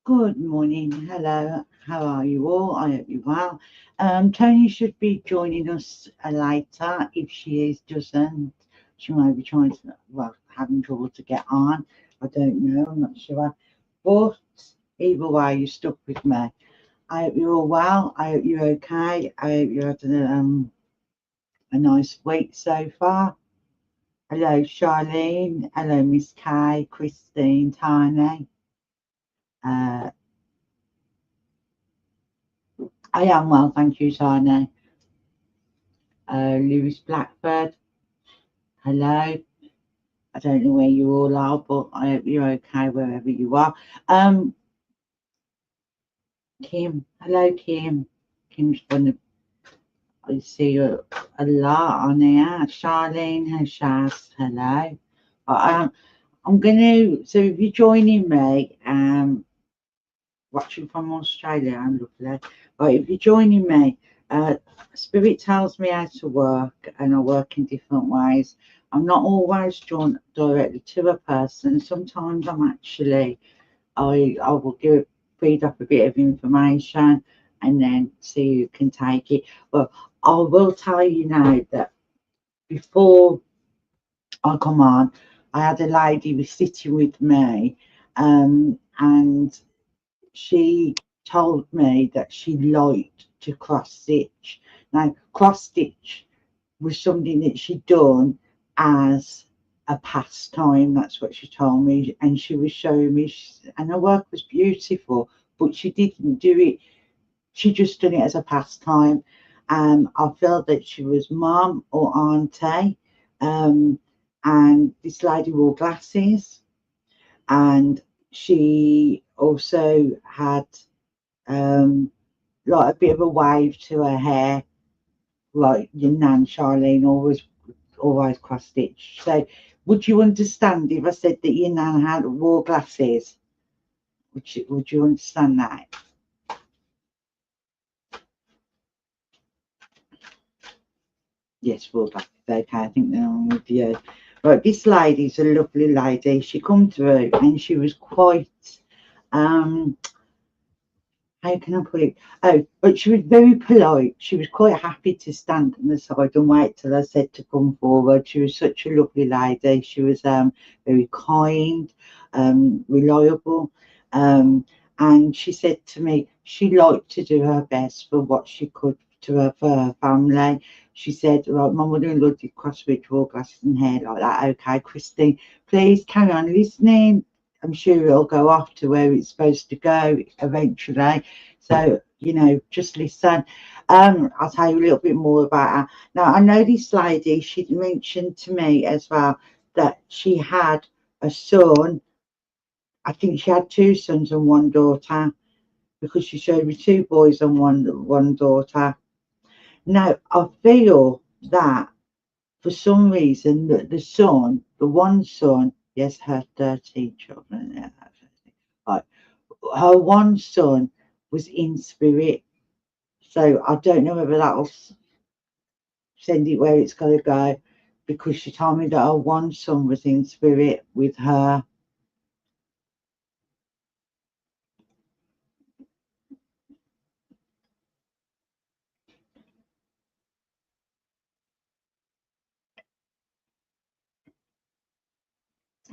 Good morning. Hello. How are you all? I hope you're well. Toni should be joining us later. If she doesn't, she might be trying to, well, having trouble to get on. I don't know. I'm not sure. But either way, you're stuck with me. I hope you're all well. I hope you're okay. I hope you had a nice week so far. Hello, Charlene. Hello, Miss Kay, Christine, Tiny. Uh, I am well, thank you, Tiny. Lewis Blackbird, hello. I don't know where you all are, but I hope you're okay wherever you are. Um, Kim, hello, Kim. Kim's gonna, I see you a lot on here. Charlene, Shaz, hello. I'm gonna, so if you're joining me, watching from Australia, I'm lovely. Right, if you're joining me, uh, Spirit tells me how to work, and I work in different ways. I'm not always drawn directly to a person. Sometimes I'm actually, I will feed up a bit of information and then see who can take it. But I will tell you now that before I come on, I had a lady who was sitting with me, and she told me that she liked to cross stitch. Now, cross stitch was something that she'd done as a pastime. That's what she told me, and she was showing me, and her work was beautiful, but she didn't do it. She just done it as a pastime. I felt that she was mum or auntie, um, and this lady wore glasses, and she also had um, like a bit of a wave to her hair, like your nan Charlene always cross stitch. So would you understand if I said that your nan had wore glasses? Would you understand that? Yes, wore glasses. Okay, I think they're on with you. Right, this lady's a lovely lady. She come through and she was quite um how can I put it? Oh, but she was very polite. She was quite happy to stand on the side and wait till I said to come forward. She was such a lovely lady. She was very kind, reliable, and she said to me she liked to do her best for what she could for her family. She said, "Right, my mother-in-law did cross ritual glasses and hair like that. Okay, Christine, please carry on listening. I'm sure it'll go off to where it's supposed to go eventually. So, just listen. I'll tell you a little bit more about her. Now, I know this lady, she mentioned to me as well that she had a son. I think she had two sons and one daughter because she showed me two boys and one daughter. Now, I feel that for some reason that the one son, yes, her 13 children, yeah, right, her one son was in spirit. So I don't know whether that'll send it where it's got to go, because she told me that her one son was in spirit with her.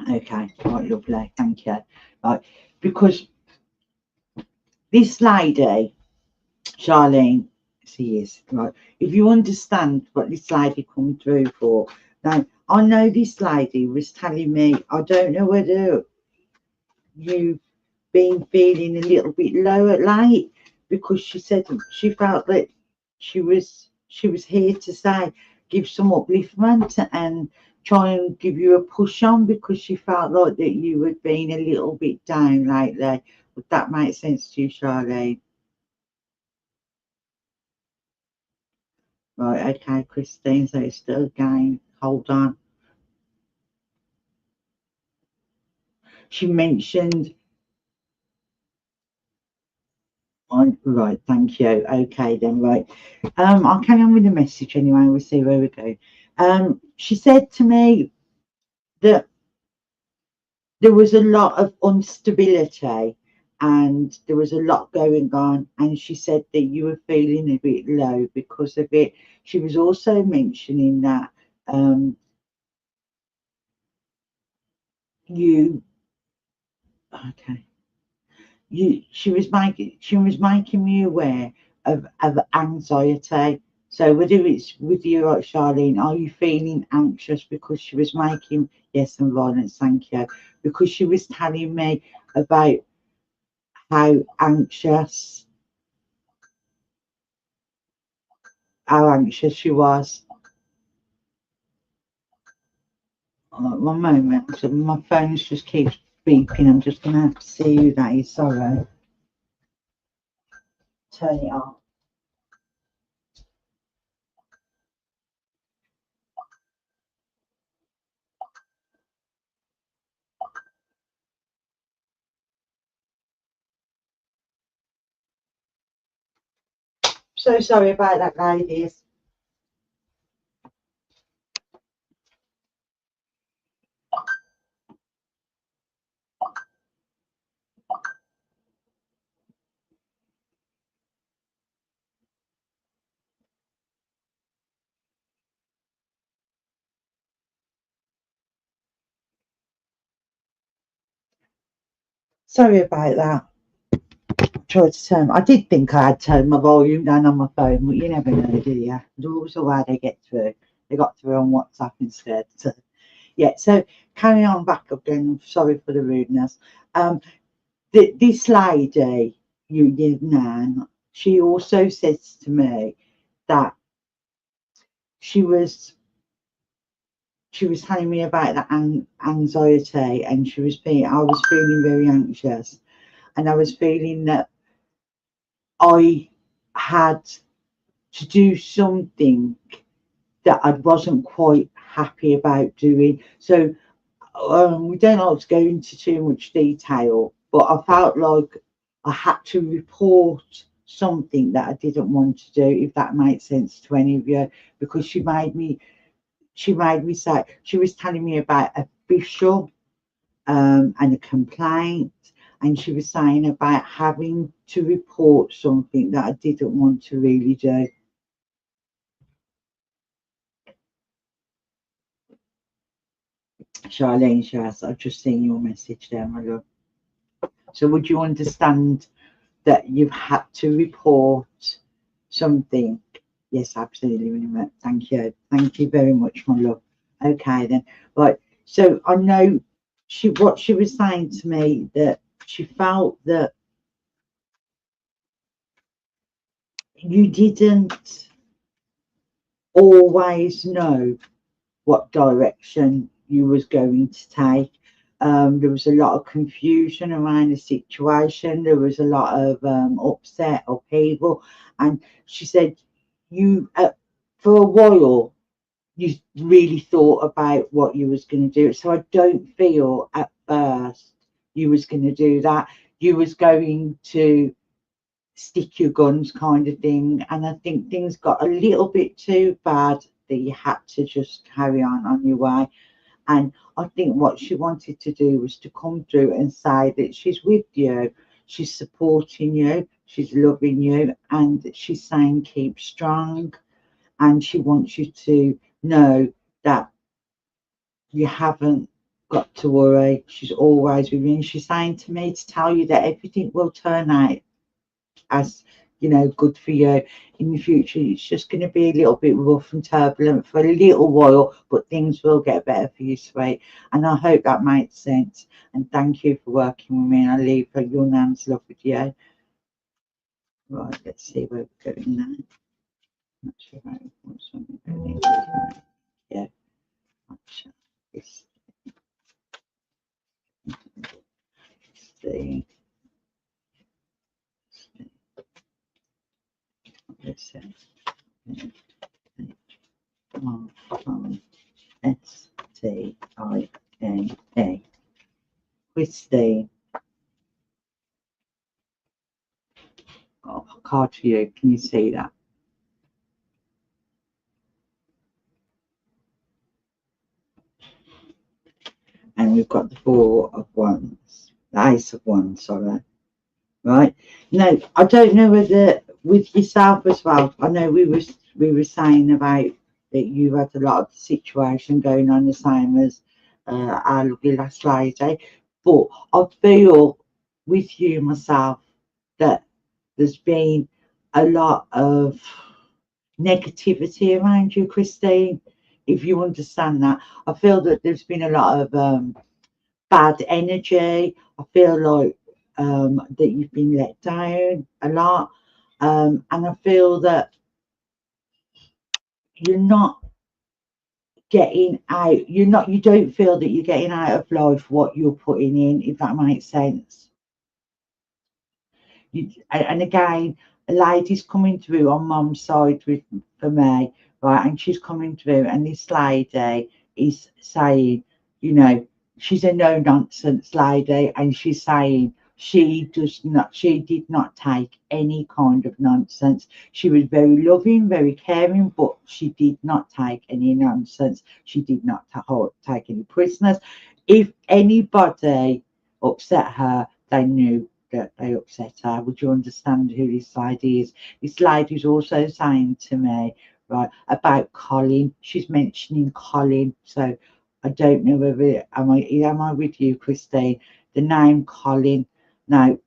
Okay, right, lovely, thank you. Right, because this lady, Charlene, she is right. If you understand what this lady come through for, now I know this lady was telling me. I don't know whether you've been feeling a little bit low at late, because she said she felt that she was here to say give some upliftment and try and give you a push on, because she felt like that you had been a little bit down lately. Would that make sense to you, Charlene? Right, okay, Christine, so it's still again. Hold on. She mentioned, right, thank you. Okay, then, right. I'll carry on with the message anyway, we'll see where we go. She said to me that there was a lot of instability, and there was a lot going on, and she said that you were feeling a bit low because of it. She was also mentioning that you okay she was making me aware of anxiety. So whether it's with you or Charlene, are you feeling anxious? Because she was making, yes, and violence, thank you, because she was telling me about how anxious she was. One moment, so my phone just keeps beeping. I'm just gonna have to see who that is. Sorry, turn it off. So sorry about that, ladies. Sorry about that. Tried to turn. I did think I had turned my volume down on my phone, but you never know, do you? There's always a way they get through. They got through on WhatsApp instead. So, yeah. So carry on back again. Sorry for the rudeness. Um, this lady, you Nan, she also says to me that she was telling me about the anxiety, and I was feeling very anxious, and I was feeling that I had to do something that I wasn't quite happy about doing. So we don't like to go into too much detail, but I felt like I had to report something that I didn't want to do, if that makes sense to any of you, because she made me say, she was telling me about official and a complaint, and she was saying about having to report something that I didn't want to really do. Charlene Shaz, I've just seen your message there, my love. So would you understand that you've had to report something? Yes, absolutely. Thank you. Thank you very much, my love. Okay then. Right. So I know what she was saying to me, that she felt that you didn't always know what direction you was going to take. There was a lot of confusion around the situation. There was a lot of upset, upheaval, and she said you for a while you really thought about what you was going to do. So I don't feel at first you was going to do that. You was going to stick your guns kind of thing, and I think things got a little bit too bad that you had to just carry on your way. And I think what she wanted to do was to come through and say that she's with you, she's supporting you, she's loving you, and she's saying keep strong, and she wants you to know that you haven't got to worry. She's always with you, and she's saying to me to tell you that everything will turn out as good for you in the future. It's just going to be a little bit rough and turbulent for a little while, but things will get better for you, sweet. And I hope that makes sense. And thank you for working with me. And I leave your nan's love with you. Right, let's see where we're going now. Not sure how what's on. Yeah, it's the listen. Stine. Christine. Oh, card for you. Can you see that? And we've got the four of wands, the ace of wands, sorry. right? No, I don't know whether with yourself as well. I know we were saying about that you had a lot of situation going on the same as our lovely last lady, but I feel with you myself that there's been a lot of negativity around you, Christine. If you understand that, I feel that there's been a lot of bad energy. I feel like that you've been let down a lot, and I feel that you're not getting out. You don't feel that you're getting out of life what you're putting in, if that makes sense. And again, a lady's coming through on mum's side with for me, right? And she's coming through, and this lady is saying, you know, she's a no nonsense lady, and she's saying she did not take any kind of nonsense. She was very loving, very caring, but she did not take any nonsense. She did not take any prisoners. If anybody upset her, they knew that they upset her. Would you understand who this lady is? This lady's also saying to me, right, about Colin. She's mentioning Colin. So I don't know whether am I with you, Christine? The name Colin. No,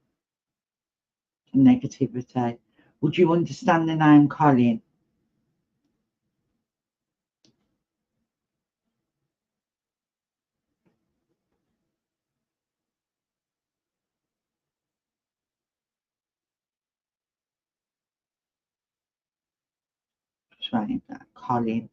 negativity. Would you understand the name Colin? Right, Colin.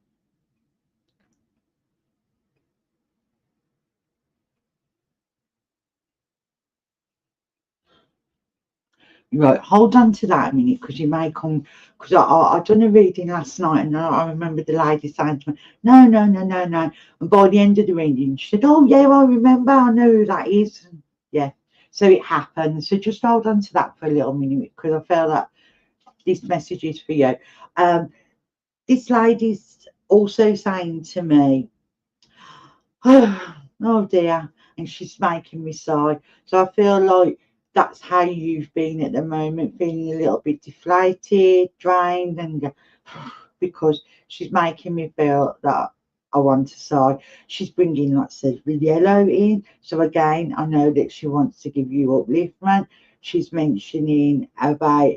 Right, hold on to that a minute because you may come. Because I done a reading last night and I remember the lady saying to me, no, no, no, no, no. And by the end of the reading, she said, oh, yeah, I remember. I know who that is. And yeah, so it happened. So just hold on to that for a little minute because I feel that this message is for you. Um, this lady's also saying to me, oh dear, and she's making me sigh. So I feel like that's how you've been at the moment, feeling a little bit deflated, drained, and because she's making me feel that I want to sigh. She's bringing lots of yellow in. So again, I know that she wants to give you upliftment. She's mentioning about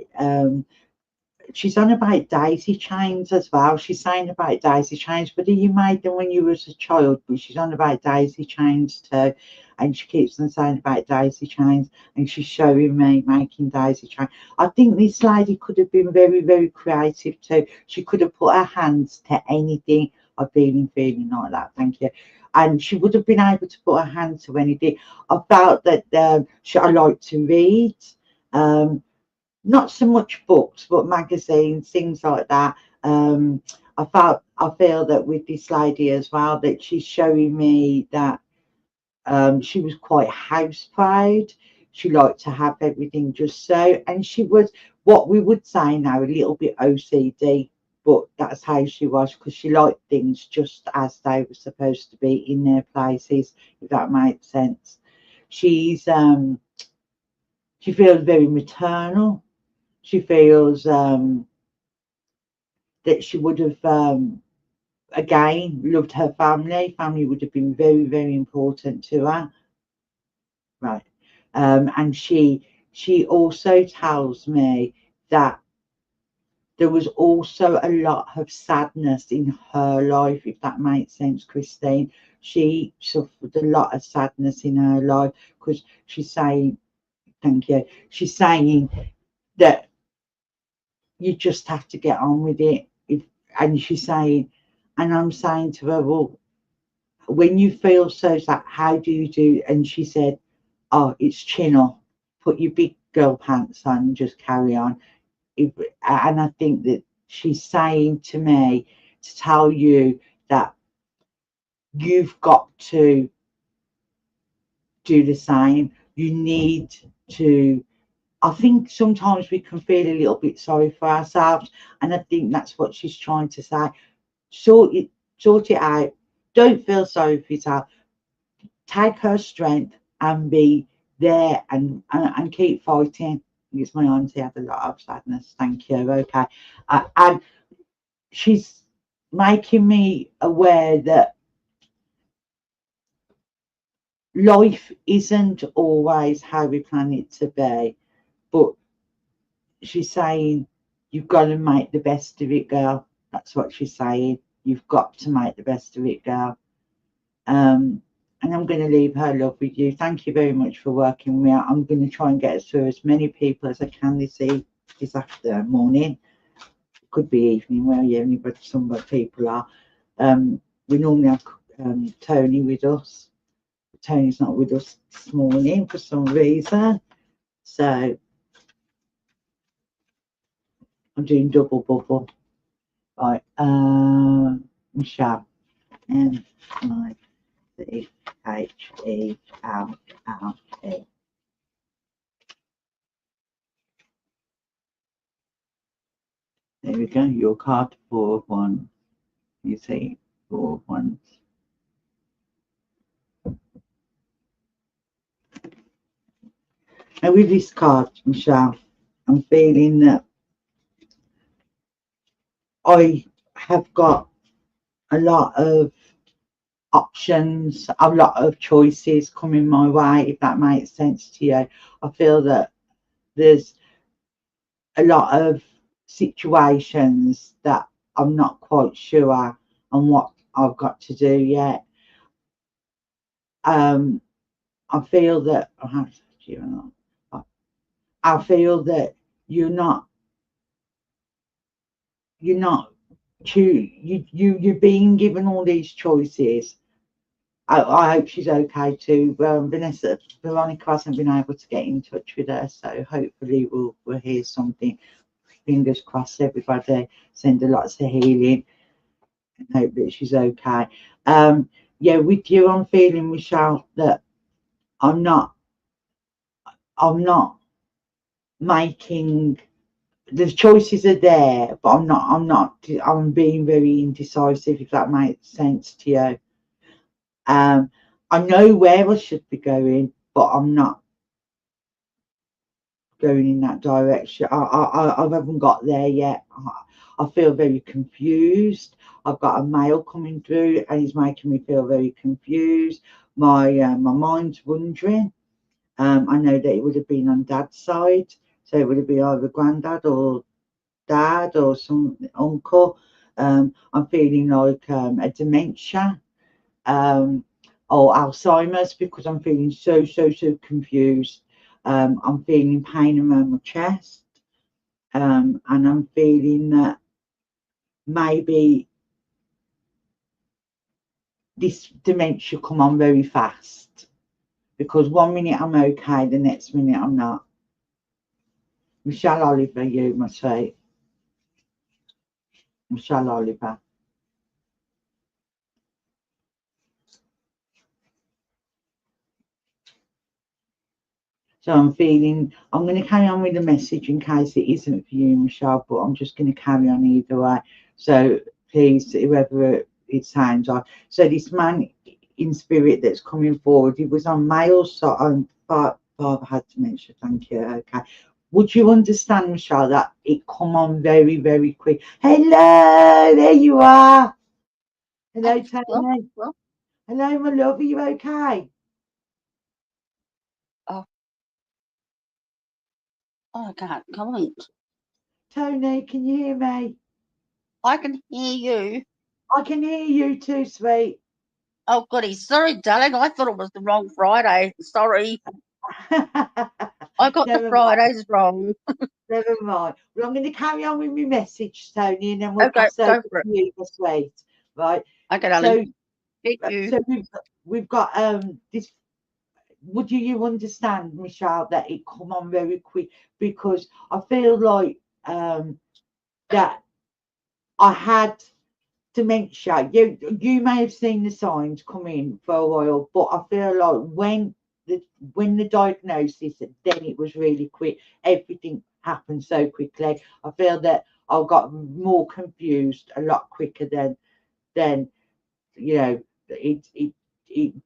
she's on about daisy chains as well. She's saying about daisy chains, but you made them when you was a child, but she's on about daisy chains too. And she keeps on saying about daisy chains and she's showing me making daisy chains. I think this lady could have been very, very creative too. She could have put her hands to anything. I've been feeling like that, thank you. And she would have been able to put her hands to anything. I felt that I like to read. Um, Not so much books, but magazines, things like that. I feel that with this lady as well, that she's showing me that she was quite house proud. She liked to have everything just so, and she was what we would say now a little bit OCD, but that's how she was because she liked things just as they were supposed to be in their places, if that makes sense. She's she feels very maternal. She feels that she would have again loved her family. Family would have been very, very important to her, right? And she also tells me that there was also a lot of sadness in her life, if that makes sense, Christine. She suffered a lot of sadness in her life because she's saying, thank you, she's saying that you just have to get on with it. And she's saying, and I'm saying to her, well, when you feel so sad, how do you do? And she said, oh, it's chin up, put your big girl pants on and just carry on. And I think that she's saying to me to tell you that you've got to do the same. You need to. I think sometimes we can feel a little bit sorry for ourselves, and I think that's what she's trying to say. Sort it out. Don't feel sorry for yourself. Take her strength and be there and keep fighting. It's my auntie had a lot of sadness. Thank you. Okay. And she's making me aware that life isn't always how we plan it to be, but she's saying you've got to make the best of it, girl. That's what she's saying. You've got to make the best of it, girl. And I'm going to leave her love with you. Thank you very much for working with me. I'm going to try and get through as many people as I can this after morning. It could be evening, where only but some people are. We normally have Toni with us. Tony's not with us this morning for some reason, so I'm doing double bubble. Right, Michelle, M-I-C-H-E-L-L-E. There we go. Your card 4 of Wands. You see 4 of Wands. And with this card, Michelle, I'm feeling that I have got a lot of options, a lot of choices coming my way, if that makes sense to you. I feel that there's a lot of situations that I'm not quite sure on what I've got to do yet. I feel that I feel that you're not you're being given all these choices. I hope she's okay too. Veronica hasn't been able to get in touch with her, so hopefully we'll hear something. Fingers crossed, everybody. Send her lots of healing and hope that she's okay. Yeah, with you, I'm feeling, Michelle, that I'm not making, the choices are there, but I'm being very indecisive, if that makes sense to you. I know where I should be going, but I'm not going in that direction. I haven't got there yet. I feel very confused. I've got a mail coming through and he's making me feel very confused. My mind's wandering. I know that it would have been on Dad's side, so it would have been either Granddad or Dad or some uncle. I'm feeling like a dementia or Alzheimer's, because I'm feeling so confused. I'm feeling pain around my chest, and I'm feeling that maybe this dementia come on very fast, because 1 minute I'm okay, the next minute I'm not. Michelle Oliver, you must say. Michelle Oliver. So I'm feeling, I'm going to carry on with the message in case it isn't for you, Michelle, but I'm just going to carry on either way. So please, whoever it sounds like. So this man in spirit that's coming forward, he was on male side. Father had to mention, thank you. Okay. Would you understand, Michelle, that it come on very quick? Hello, there you are. Hello, Tony. Well, Hello, my love. Are you okay? oh, I can't comment. Tony, can you hear me? I can hear you. I can hear you too, sweet. Oh, goody. Sorry, darling. I thought it was the wrong Friday. Sorry. I got the Fridays wrong. Never mind. Well, I'm going to carry on with my message, Tony, and then we'll Okay, pass over go for to it. you for sweet. Right. Okay, darling. So, Thank you. so we've got this. Would you understand, Michelle, that it come on very quick, because I feel like that I had dementia. You may have seen the signs come in for a while, but I feel like when the diagnosis, then it was really quick. Everything happened so quickly. I feel that I got more confused a lot quicker than you know. It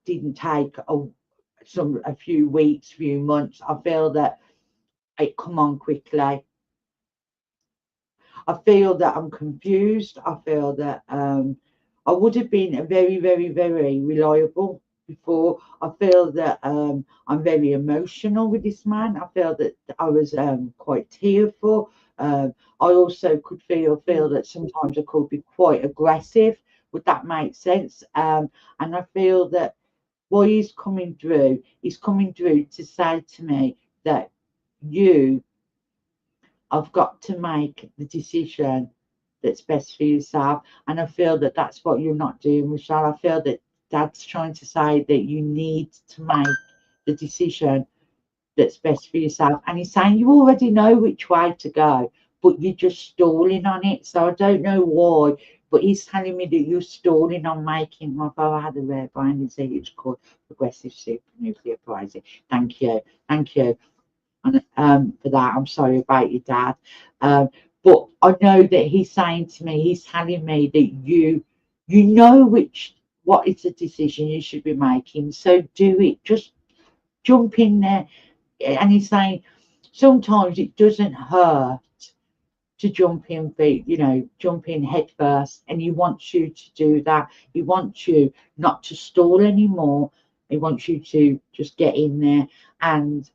didn't take a few weeks, few months. I feel that it come on quickly. I feel that I'm confused. I feel that I would have been a very, very, very reliable before. I feel that I'm very emotional with this man. I feel that I was quite tearful. I also could feel that sometimes I could be quite aggressive. Would that make sense? And I feel that what he's coming through to say to me that you I've got to make the decision that's best for yourself. And I feel that that's what you're not doing, Michelle. I feel that Dad's trying to say that you need to make the decision that's best for yourself. And he's saying you already know which way to go, but you're just stalling on it. So I don't know why, but he's telling me that you're stalling on making. My brother had a rare brain disease. It's called progressive supranuclear palsy. Thank you. Thank you for that. I'm sorry about your dad. But I know that he's saying to me, he's telling me that you know what is the decision you should be making. So do it. Just jump in there. And he's saying sometimes it doesn't hurt to jump in feet, jump in head first. And he wants you to do that. He wants you not to stall anymore. He wants you to just get in there. And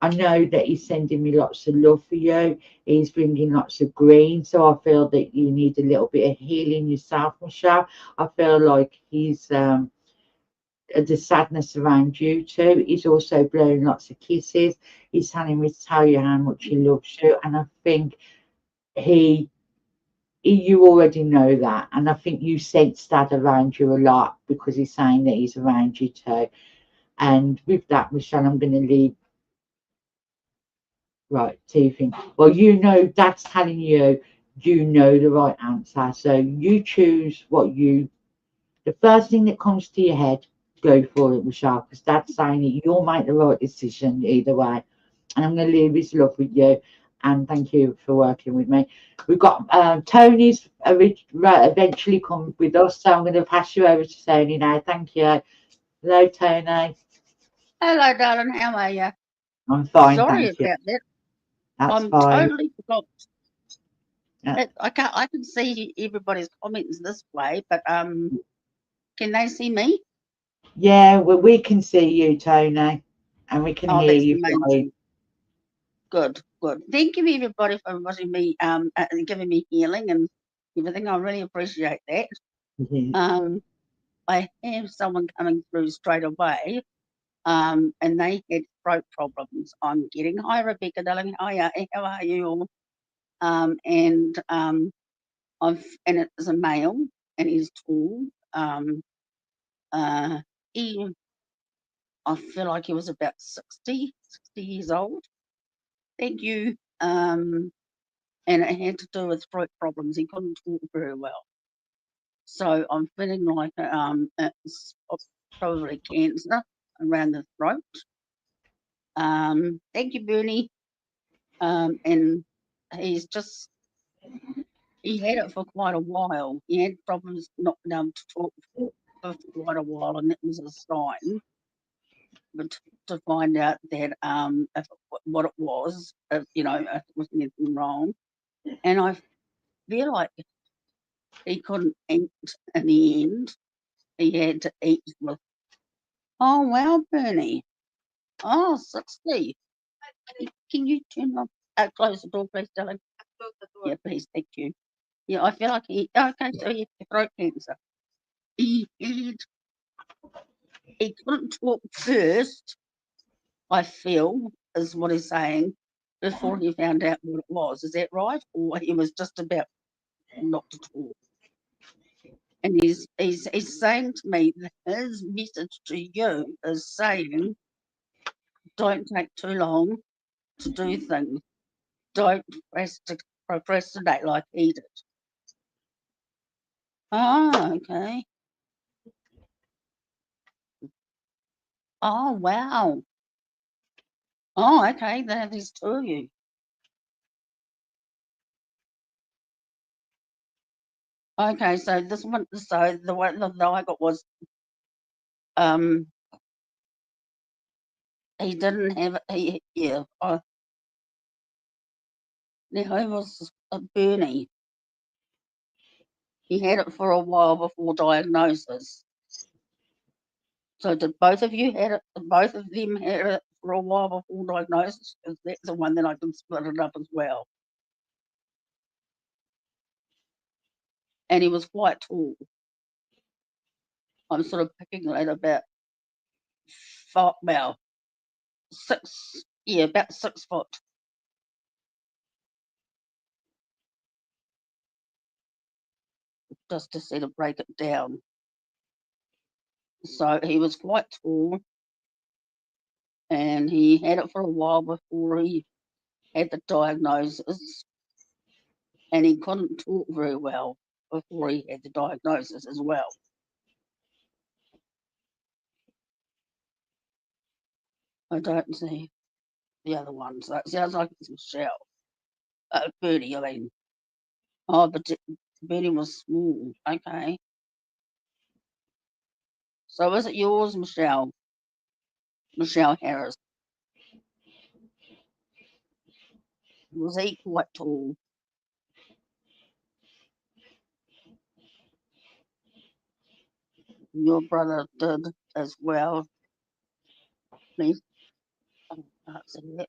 I know that he's sending me lots of love for you. He's bringing lots of green. So I feel that you need a little bit of healing yourself, Michelle. I feel like he's the sadness around you too. He's also blowing lots of kisses. He's telling me to tell you how much he loves you. And I think he you already know that, and I think you sense that around you a lot because he's saying that he's around you too. And with that, Michelle, I'm going to leave. Right, Tiffany. Well, Dad's telling you, you know the right answer. So you choose the first thing that comes to your head, go for it, Michelle, because Dad's saying that you'll make the right decision either way. And I'm going to leave his love with you. And thank you for working with me. We've got Tony's eventually come with us, so I'm going to pass you over to Tony now. Thank you. Hello, Tony. Hello, darling. How are you? I'm fine, Sorry thank you. about that. That's I'm fine. totally forgot. Yeah. I can see everybody's comments this way, but can they see me? Yeah, well, we can see you, Tony, and we can Oh, hear that's the you main fine. thing. Good, good. Thank you, everybody, for watching me, giving me healing and everything. I really appreciate that. Yeah. I have someone coming through straight away, and they had throat problems. I'm getting hi, Rebecca, darling. Hiya, how are you all? And and it is a male, and he's tall. He, I feel like he was about 60 years old. Thank you. And it had to do with throat problems. He couldn't talk very well. So I'm feeling like it's probably cancer around the throat. Thank you, Bernie. And he's just, he had it for quite a while. He had problems not being able to talk for quite a while, and that was a sign. But to find out that what it was, if it was anything wrong. And I feel like he couldn't eat in the end. He had to eat with, oh, wow, Bernie. Oh, 60. Can you turn off, close the door, please, darling? Yeah, please, thank you. Yeah, I feel like okay, so he had throat cancer. He couldn't talk first, I feel, is what he's saying, before he found out what it was. Is that right? Or he was just about not to talk? And he's saying to me that his message to you is saying, don't take too long to do things. Don't procrastinate like he did. Oh, okay. Oh, wow. Oh, okay. There's two of you. Okay, so this one, so the one that I got was, he didn't have, yeah, Now, who was Bernie? He had it for a while before diagnosis. So did both of you had it? Both of them had it for a while before diagnosis? Because that's the one that I can split it up as well. And he was quite tall. I'm sort of picking at about about 6, yeah, about 6 foot. Just to sort of break it down. So he was quite tall, and he had it for a while before he had the diagnosis, and he couldn't talk very well before he had the diagnosis as well. I don't see the other one, so it sounds like it's Michelle. Bertie, I mean. Oh, but Bertie was small. Okay. So is it yours, Michelle? Michelle Harris. Was he quite tall? Your brother did as well. Please. Oh, I can't see that.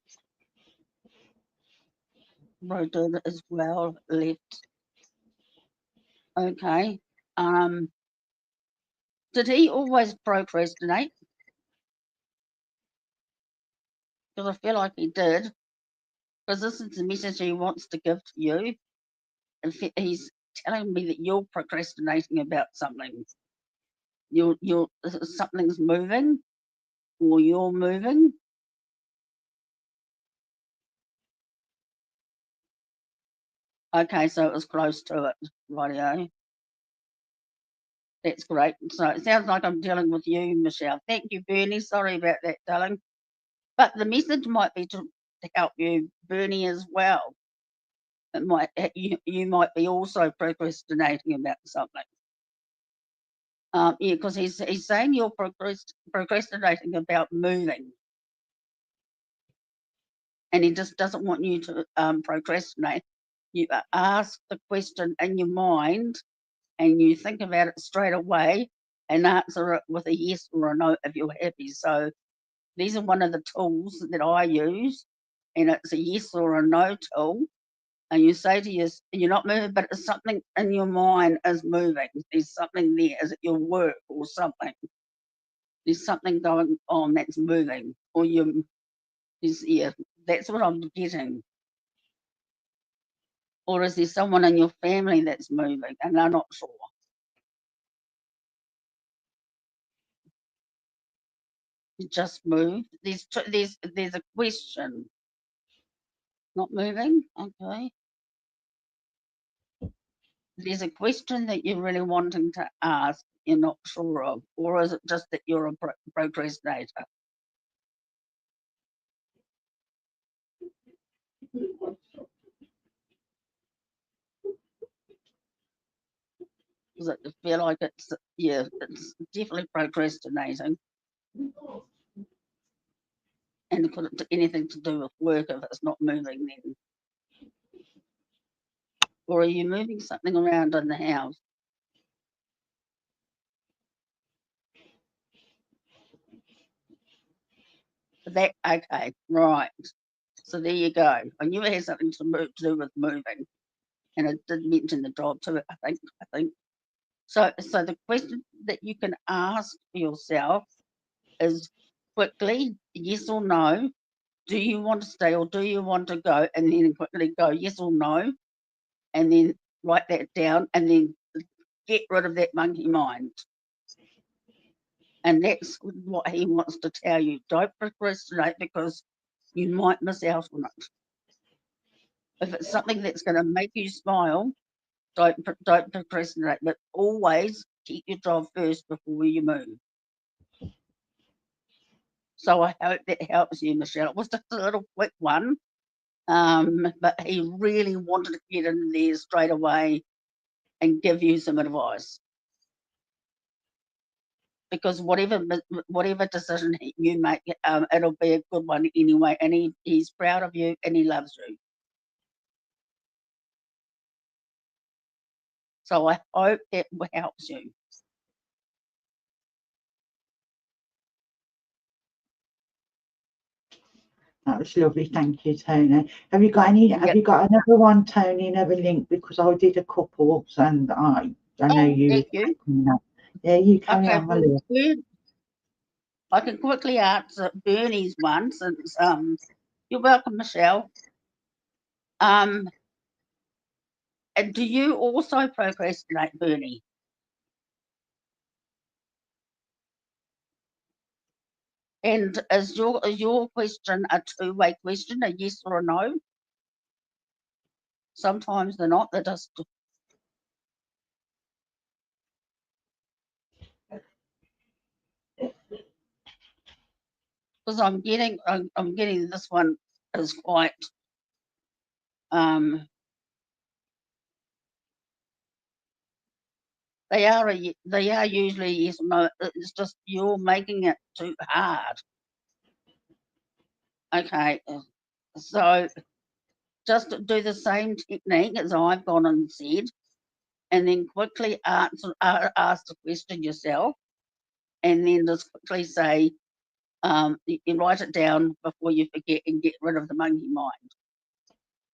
Bro did as well. Left. Okay. Did he always procrastinate? Because I feel like he did. Because this is the message he wants to give to you. He's telling me that you're procrastinating about something. You're something's moving, or you're moving. Okay, so it was close to it. Rightio. That's great. So it sounds like I'm dealing with you, Michelle. Thank you, Bernie. Sorry about that, darling. But the message might be to help you, Bernie, as well. It might you might be also procrastinating about something. Yeah, because he's saying you're procrastinating about moving, and he just doesn't want you to procrastinate. You ask the question in your mind, and you think about it straight away, and answer it with a yes or a no if you're happy. So these are one of the tools that I use, and it's a yes or a no tool. And you say to yourself, you're not moving, but it's something in your mind is moving. There's something there. Is it your work or something? There's something going on that's moving, or yeah, that's what I'm getting. Or is there someone in your family that's moving and they're not sure? You just moved. There's a question. Not moving. Okay. There's a question that you're really wanting to ask. You're not sure of, or is it just that you're a procrastinator? Does it feel like it's definitely procrastinating, and could it anything to do with work if it's not moving then? Or are you moving something around in the house? That okay, right. So there you go. I knew it had something to do with moving, and it did mention the job too. I think. So the question that you can ask yourself is quickly yes or no. Do you want to stay or do you want to go? And then quickly go yes or no, and then write that down, and then get rid of that monkey mind. And that's what he wants to tell you. Don't procrastinate because you might miss out on it. If it's something that's going to make you smile, don't procrastinate, but always keep your job first before you move. So I hope that helps you, Michelle. It was just a little quick one, but he really wanted to get in there straight away and give you some advice. Because whatever decision you make, it'll be a good one anyway. And he's proud of you and he loves you. So I hope it helps you. That was lovely. Thank you, Tony. Have you got any? Have you got another one, Tony? Another link, because I did a couple, and I know you. Thank you. Yeah, you carry Okay, on, my love. I can quickly answer Bernie's one, since you're welcome, Michelle. And do you also procrastinate, Bernie? And is your question a two-way question, a yes or a no? Sometimes they're not. They're just, because I'm getting this one is quite they are usually yes or no. It's just you're making it too hard. Okay, so just do the same technique as I've gone and said, and then quickly ask the question yourself, and then just quickly say, you write it down before you forget and get rid of the monkey mind.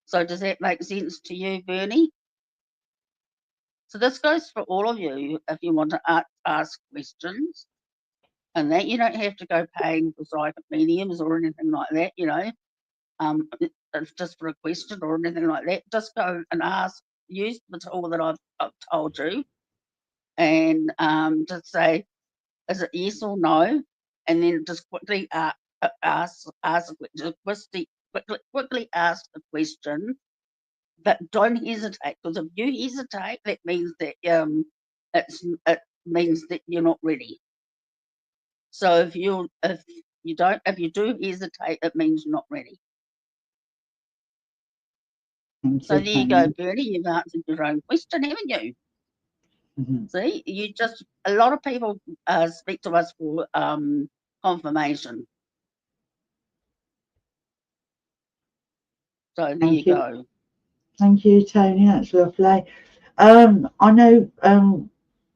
So does that make sense to you, Bernie? So this goes for all of you if you want to ask questions, and that you don't have to go paying for psychic mediums or anything like that, it's just for a question or anything like that. Just go and ask, use the tool that I've told you, and just say, is it yes or no? And then just quickly quickly ask a question, but don't hesitate, because if you hesitate, that means that it means that you're not ready. So if you do hesitate, it means you're not ready. So there you go, Bernie. You've answered your own question, haven't you? See, a lot of people speak to us for confirmation. So there you go. Thank you, Tony. That's lovely. I know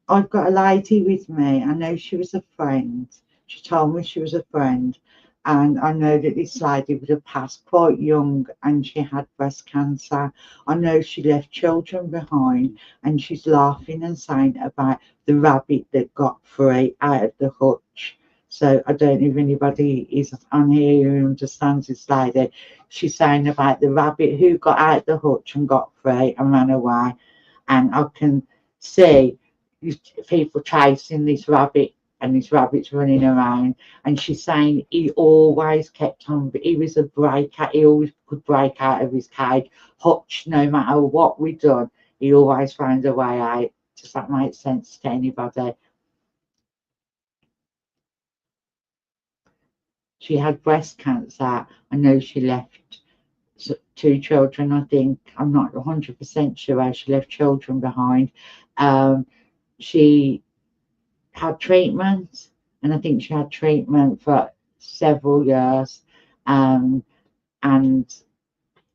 I've got a lady with me. I know she was a friend. She told me she was a friend. And I know that this lady would have passed quite young, and she had breast cancer. I know she left children behind, and she's laughing and saying about the rabbit that got free out of the hutch. So I don't know if anybody is on here who understands this lady. She's saying about the rabbit who got out the hutch and got free and ran away. And I can see people chasing this rabbit, and this rabbit's running around, and she's saying he always kept on, but he was a breaker. He always could break out of his cage. Hutch, no matter what we've done, he always finds a way out. Does that make sense to anybody? She had breast cancer. I know she left 2 children, I think. I'm not 100% sure how she left children behind. She had treatment, and I think she had treatment for several years. And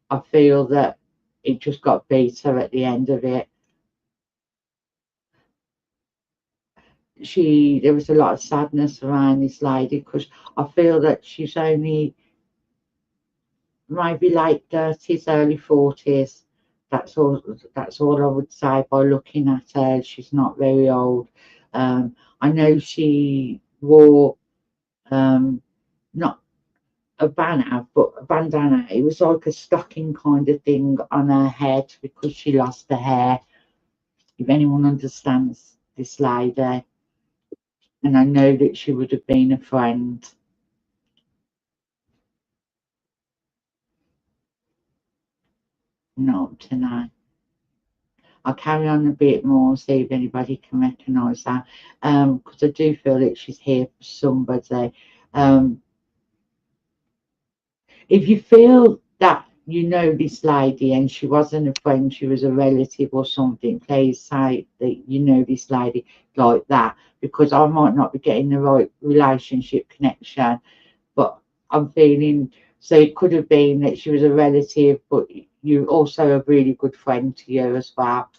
I feel that it just got better at the end of it. There was a lot of sadness around this lady, because I feel that she's only maybe late 30s, early 40s. That's all I would say by looking at her. She's not very old. I know she wore not a banner, but a bandana. It was like a stocking kind of thing on her head, because she lost her hair. If anyone understands this lady, and I know that she would have been a friend. Not tonight. I'll carry on a bit more, see if anybody can recognise that, because I do feel that she's here for somebody. If you feel that you know this lady and she wasn't a friend, she was a relative or something, please say that you know this lady like that, because I might not be getting the right relationship connection, but I'm feeling, so it could have been that she was a relative, but you're also a really good friend to you as well.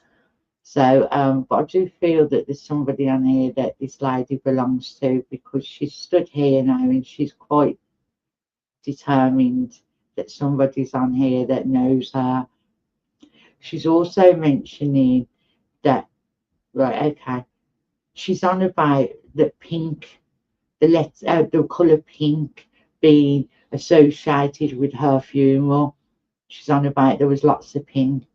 So, but I do feel that there's somebody on here that this lady belongs to, because she's stood here now and she's quite determined that somebody's on here that knows her. She's also mentioning that, right, okay, she's on about the pink, the colour pink being associated with her funeral. She's on about there was lots of pink.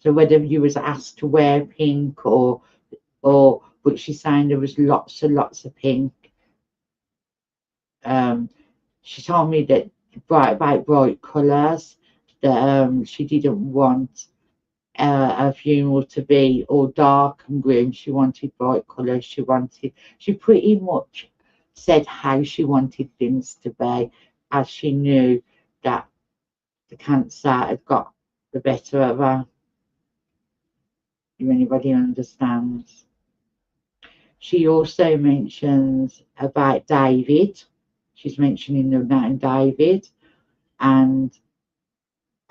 So whether you was asked to wear pink but she's saying there was lots and lots of pink. She told me that bright colours, that she didn't want her funeral to be all dark and grim. She wanted bright colours. She pretty much said how she wanted things to be, as she knew that the cancer had got the better of her. If anybody understands. She also mentions about David. She's mentioning the name David and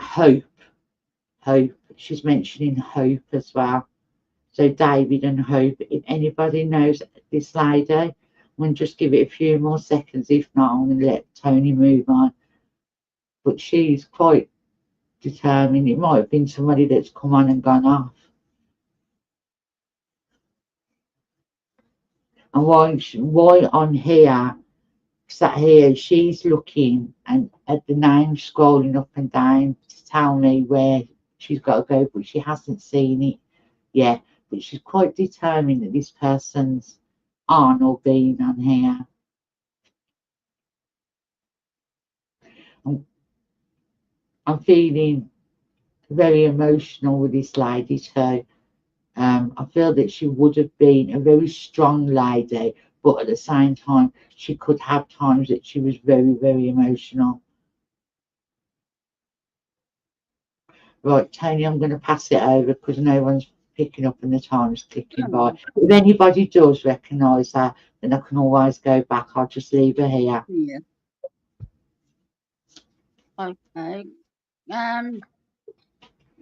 hope. Hope. She's mentioning hope as well. So David and hope. If anybody knows this lady, I'm going to just give it a few more seconds. If not, I'm going to let Toni move on. But she's quite determined. It might have been somebody that's come on and gone off. And why on here, sat here, she's looking and at the name scrolling up and down to tell me where she's got to go, but she hasn't seen it yet. But she's quite determined that this person's on or being on here. I'm feeling very emotional with this lady too. I feel that she would have been a very strong lady, but at the same time, she could have times that she was very, very emotional. Right, Toni, I'm going to pass it over because no one's picking up and the time's ticking by. If anybody does recognise her, then I can always go back. I'll just leave her here. Yeah. Okay.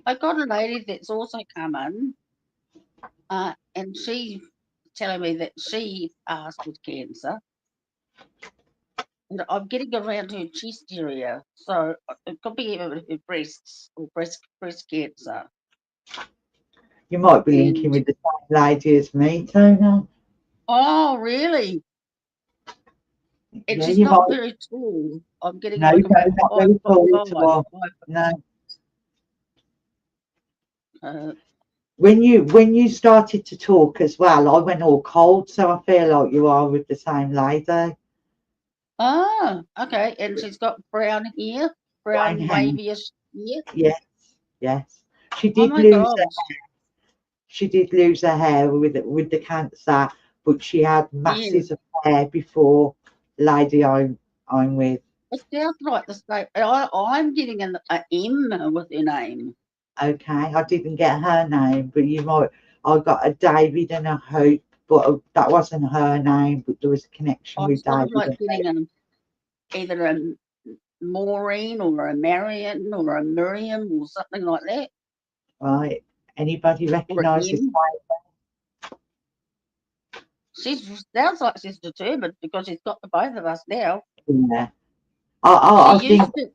I got a lady that's also come in, and she's telling me that she passed with cancer. And I'm getting around her chest area, so it could be even her breasts or breast cancer. You might be linking with the same lady as me, Toni. Oh, really? And Yeah, she's you not might. very tall. I'm getting No, like no, about not very tall at 5'5". all. No. Uh, When you started to talk as well, I went all cold, so I feel like you are with the same lady. oh, okay. And she's got brown hair, Brown brown hair. wavyish hair. Yes, yes. She Oh did my lose God. her hair with the cancer, but she had Yeah. masses of hair before lady I'm with. It sounds like the same. I'm getting a M with her name. Okay, I didn't get her name, but you might. I got a David and a Hope, but that wasn't her name. But there was a connection I'm with sort of David like and Hope. getting either a Maureen or a Marion or a Miriam or something like that. Right? Anybody Or an recognise this M. She sounds like she's determined because she's got the both of us now. name? Yeah. She I think. used to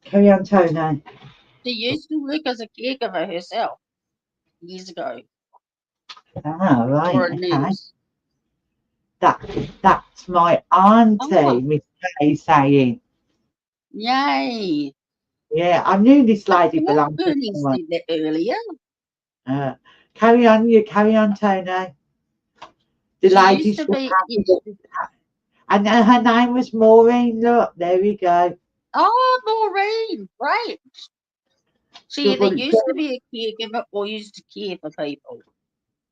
Carry on, Toni. she used to work as a caregiver herself years ago, Ah, right. or a Okay. nurse. That's my Oh, auntie, Miss Kay, saying. yay! Yeah, I knew this I lady thought belonged to Bernie someone. said that earlier. Uh, carry on, you carry on, Toni. The She used ladies to were be. happy that, and her name was Maureen. Look, there we go. Oh, Maureen, right. She either Double, used to be a caregiver or used to care for people.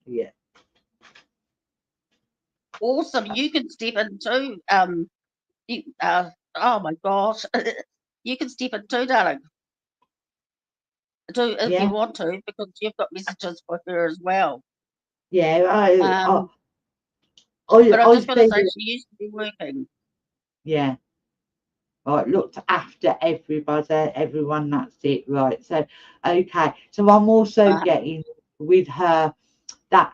yeah, Awesome. You can step into you, oh my gosh. You can step into darling. Do if yeah, you want to, because you've got messages for her as well. yeah. Um, but I'm I just gonna feel, say she used to be working. yeah. right, looked after everybody, everyone, that's it, right? So, okay, so I'm also Right. getting with her that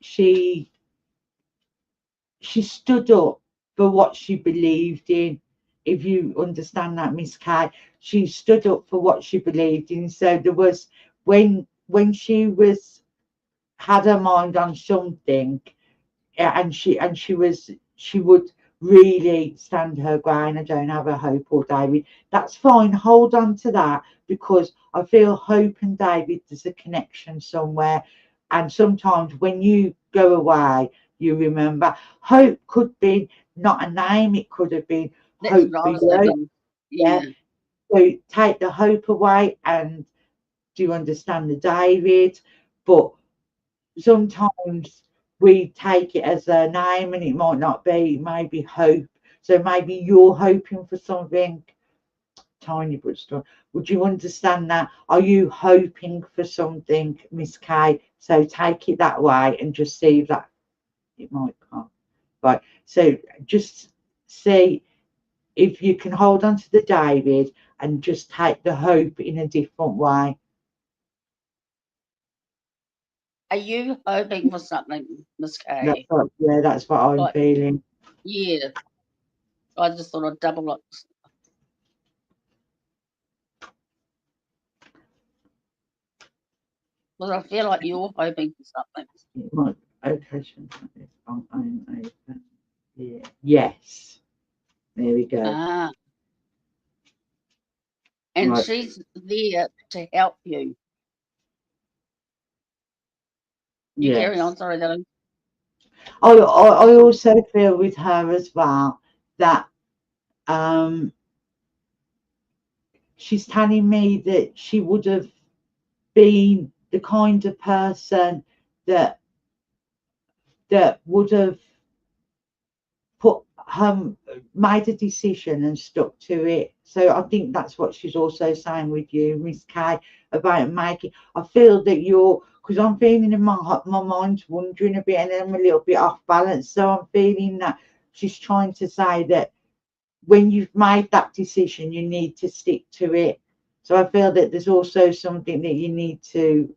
she stood up for what she believed in. If you understand that, Miss Kay, she stood up for what she believed in. So there was, when she was had her mind on something, and she would really stand her ground. I don't have a Hope or David. That's fine. Hold on to that, because I feel Hope and David, there's a connection somewhere. And sometimes when you go away, you remember. Hope could be not a name, it could have been That's Hope what for I was you. thinking. Yeah. Yeah. So take the hope away, and do you understand the David? But sometimes we take it as a name and it might not be, maybe hope. So maybe you're hoping for something tiny but strong. Would you understand that? Are you hoping for something, Miss Kay? So take it that way and just see if that it might come. Right. So just see if you can hold on to the David and just take the hope in a different way. Are you hoping for something, Miss That's Kay? what, yeah, that's what I'm Like, feeling. yeah. I just thought I'd double it. Because I feel like you're hoping for something. It might, okay, I'm open. Yeah. Yes. There we go. Ah. And Right. she's there to help you. You carry Yes. on, sorry, darling. I also feel with her as well that um she's telling me that she would have been the kind of person that would have put made a decision and stuck to it. So I think that's what she's also saying with you, Miss Kay, about making. I feel that you're, because I'm feeling in my mind's wandering a bit and I'm a little bit off balance. So I'm feeling that she's trying to say that when you've made that decision, you need to stick to it. So I feel that there's also something that you need to,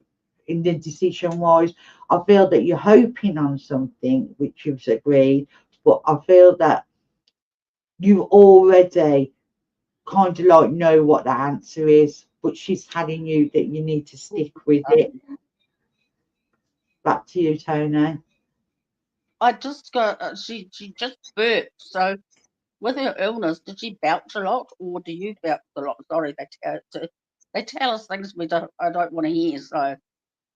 in the decision wise, I feel that you're hoping on something which you've agreed, but I feel that you already kind of like know what the answer is, but she's telling you that you need to stick with it. Back to you, Tony. I just got, she just burped. So with her illness, did she belch a lot or do you belch a lot? Sorry, they tell us things I don't want to hear. So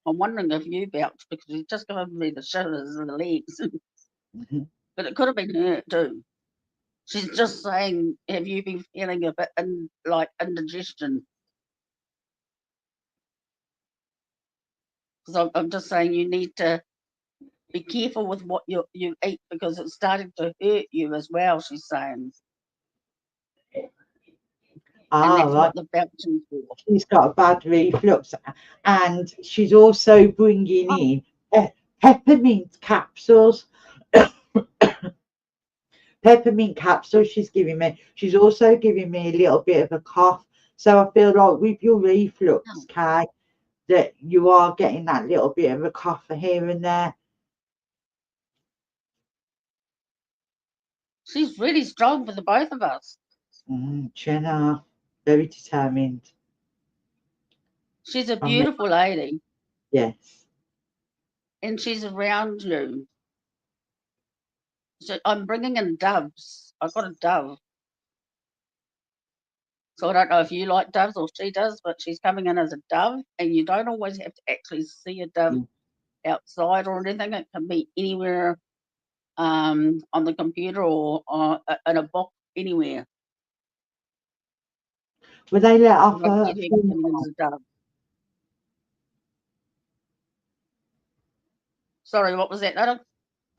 I'm wondering if you belch because she's just given me the shivers and the legs. Mhm. But it could have been her too. She's just saying, have you been feeling a bit like indigestion? Because I'm just saying you need to be careful with what you eat because it's starting to hurt you as well, she's saying. And Ah, that's right. what the belching's for. She's got a bad reflux, and she's also bringing Oh, in peppermint capsules. Peppermint capsules she's giving me. She's also giving me a little bit of a cough. So I feel like with your reflux, no. Kay, that you are getting that little bit of a cough here and there. She's really strong for the both of us. Jenna, very determined. She's a I mean, beautiful lady yes. and she's around you. So I'm bringing in doves. I've got a dove. So I don't know if you like doves or she does, but she's coming in as a dove. And you don't always have to actually see a dove Mm. outside or anything. It can be anywhere on the computer or in a book, anywhere. Were they let But off I a get her coming in as funeral? a dove. Sorry, what was that, Nada?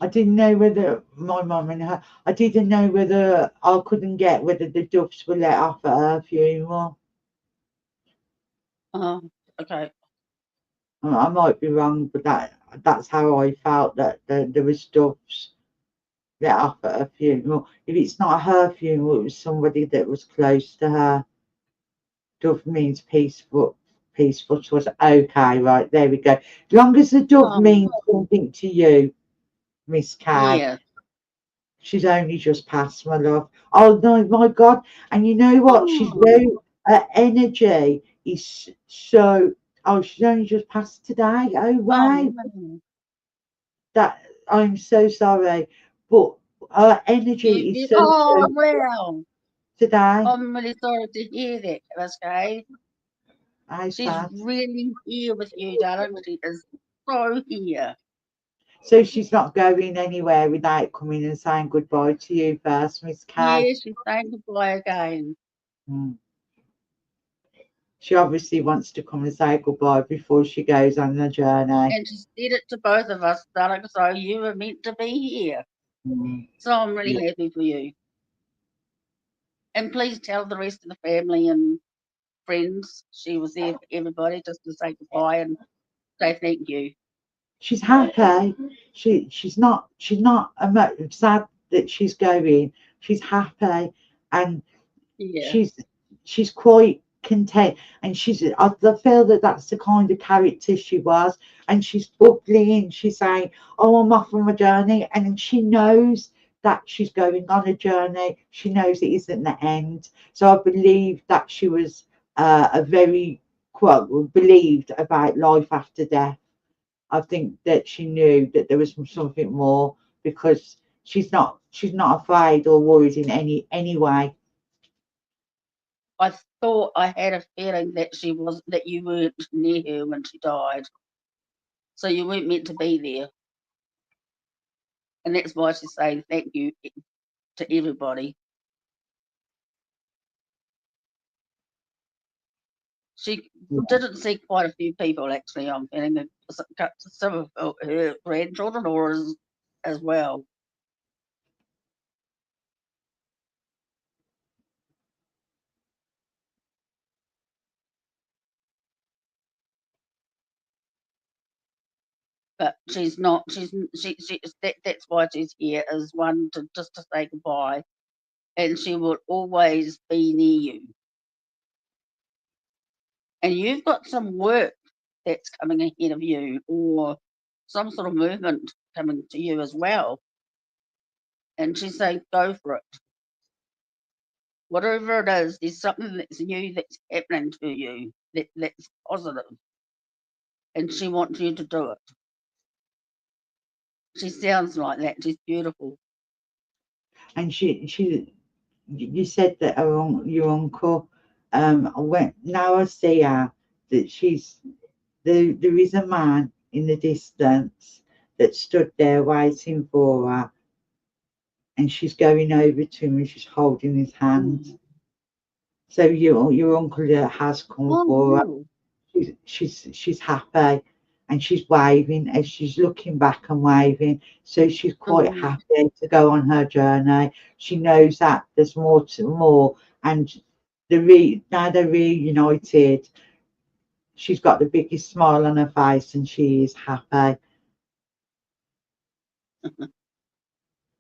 I didn't know whether my mum and her, I didn't know whether I couldn't get whether the doves were let off at her funeral. Oh, okay. I might be wrong, but that's how I felt, that there was doves. let off at her funeral. If it's not her funeral, it was somebody that was close to her. Dove means peaceful. Peaceful to us. Okay, right, there we go. As long as the dove means something to you, Miss Kay. Yeah. She's only just passed, my love. Oh no, my God! And you know what? She's Oh, very. Her energy is so. Oh, she's only just passed today. Oh wow! no. That I'm so sorry, but her energy is so Oh, so wow. today. I'm really sorry to hear that, okay? I She's sad. really here with you, darling. She is so here. So she's not going anywhere without coming and saying goodbye to you first, Miss Kay. Yeah, she's saying goodbye again. Mm. She obviously wants to come and say goodbye before she goes on the journey. And she said it to both of us, darling, so you were meant to be here. Mm. So I'm Yeah. really happy for you. And please tell the rest of the family and friends she was there for everybody just to say goodbye and say thank you. She's happy. She's not sad that she's going. She's happy, and Yeah. she's she's quite content, and I feel that that's the kind of character she was, and she's bubbly, and she's saying, oh, I'm off on my journey, and she knows that she's going on a journey. She knows it isn't the end. So I believe that she was a very quote believed about life after death. I think that she knew that there was something more, because she's not afraid or worried in any way. I thought I had a feeling that that you weren't near her when she died. So you weren't meant to be there. And that's why she's saying thank you to everybody. She didn't see quite a few people, actually. I'm feeling some of her grandchildren or as well. But she's not. That's why she's here, as one to just to say goodbye, and she will always be near you. And you've got some work that's coming ahead of you, or some sort of movement coming to you as well. And she's saying, go for it. Whatever it is, there's something that's new that's happening to you that's positive, and she wants you to do it. She sounds like that. She's beautiful. And you said that your uncle, when now I see her, that there is a man in the distance that stood there waiting for her, and she's going over to him and she's holding his hand. Mm. So your uncle has come Oh, for her. no. She's happy, and she's waving as she's looking back and waving. So she's quite Mm. happy to go on her journey. She knows that there's more, and now they're reunited. She's got the biggest smile on her face, and she is happy.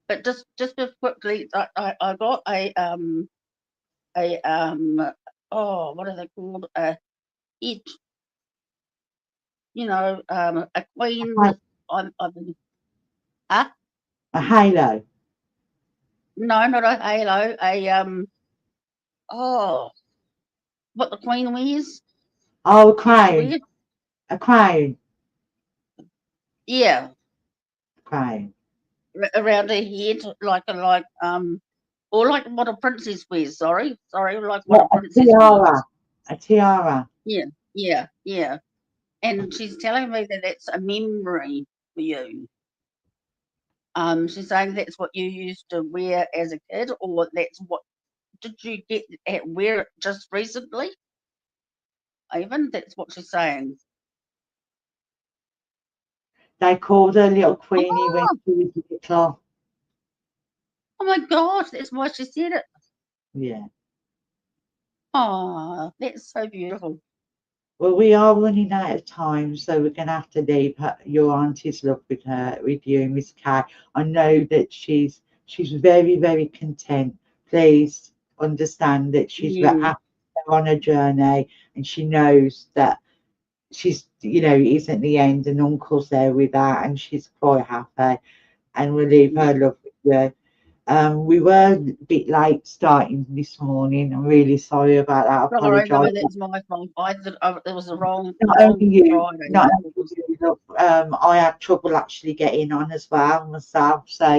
But just quickly, I got a oh, what are they called? It, a queen. I've been, huh? A halo, No, not a halo. Oh, what the queen wears? oh, a Used to crown, wear? a crown, Yeah, crown. around her head, or like what a princess wears. Sorry, like what Yeah, a princess wears. a tiara. Yeah, yeah, yeah. And she's telling me that that's a memory for you. She's saying that's what you used to wear as a kid, or that's what did you get at wear it just recently? Even that's what she's saying. They called her Little Queenie when Oh, she was little. oh my gosh, that's why she said it. Yeah. Oh, that's so beautiful. Well, we are running out of time, so we're going to have to leave your auntie's love with you, Miss Kay. I know that she's she's very, very content. Please understand that she's Yeah. on a journey, and she knows that she's, you know, it isn't the end, and Uncle's there with her, and she's quite happy, and we'll leave her love with you. We were a bit late starting this morning. I'm really sorry about that. I Sorry, no, apologise. that's my fault. It was the wrong Not only you, Friday. not That only was. you, look, I had trouble actually getting on as well myself. So,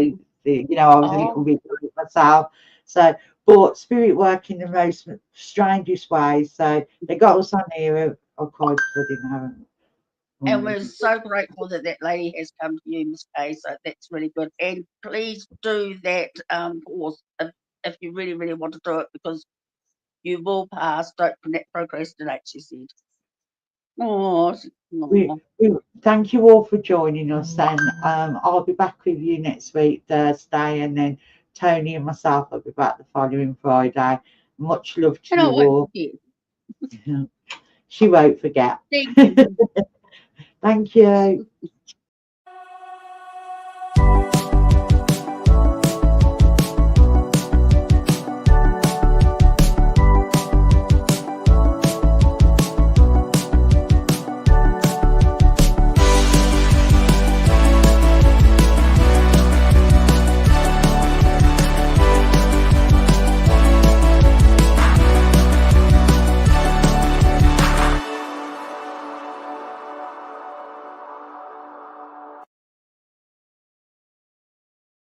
you know, I was a little Oh, bit worried myself. So, but Spirit work in the most strangest way. So they got us on here. I cried because I didn't have and money. we're so grateful that that lady has come to you, Miss Kay. So that's really good. And please do that course if you really, really want to do it, because you will pass. Don't procrastinate, she said. Oh, We, we thank you all for joining us. And I'll be back with you next week, Thursday, and then Tony and myself will be back the following Friday. Much love to and I you won't all. forget. She won't forget. Thank you. Thank you.